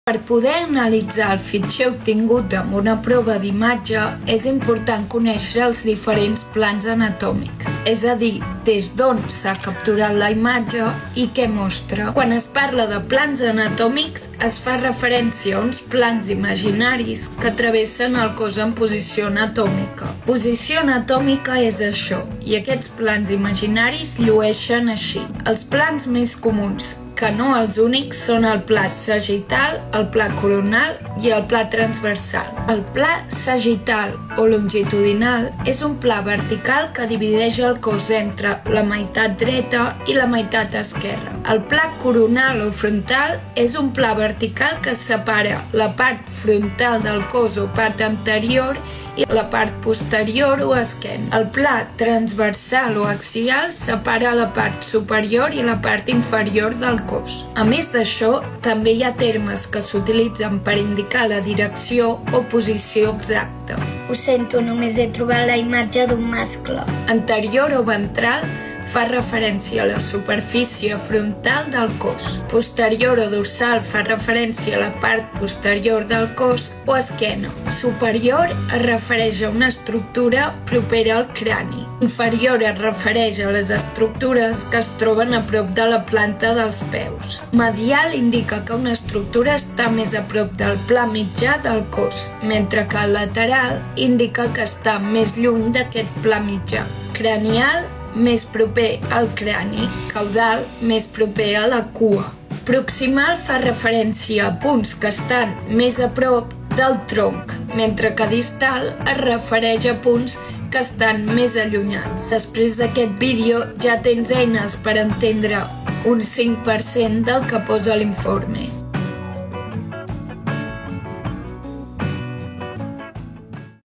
Per poder analitzar el fitxer obtingut amb una prova d'imatge, és important conèixer els diferents plans anatòmics, és a dir, des d'on s'ha capturat la imatge i què mostra. Quan es parla de plans anatòmics, es fa referència a uns plans imaginaris que travessen el cos en posició anatòmica. Posició anatòmica és això, i aquests plans imaginaris llueixen així. Els plans més comuns, que no els únics, són el pla sagital, el pla coronal i el pla transversal. El pla sagital o longitudinal és un pla vertical que divideix el cos entre la meitat dreta i la meitat esquerra. El pla coronal o frontal és un pla vertical que separa la part frontal del cos o part anterior i la part posterior o esquena. El pla transversal o axial separa la part superior i la part inferior del cos. A més d'això, també hi ha termes que s'utilitzen per indicar la direcció o posició exacta. Ho sento, només he trobat la imatge d'un mascle. Anterior o ventral fa referència a la superfície frontal del cos. Posterior o dorsal fa referència a la part posterior del cos o esquena. Superior es refereix a una estructura propera al crani. Inferior es refereix a les estructures que es troben a prop de la planta dels peus. Medial indica que una estructura està més a prop del pla mitjà del cos, mentre que el lateral indica que està més lluny d'aquest pla mitjà. Cranial, més proper al crani, caudal, més proper a la cua. Proximal fa referència a punts que estan més a prop del tronc, mentre que distal es refereix a punts que estan més allunyats. Després d'aquest vídeo ja tens eines per entendre un 5% del que posa l'informe.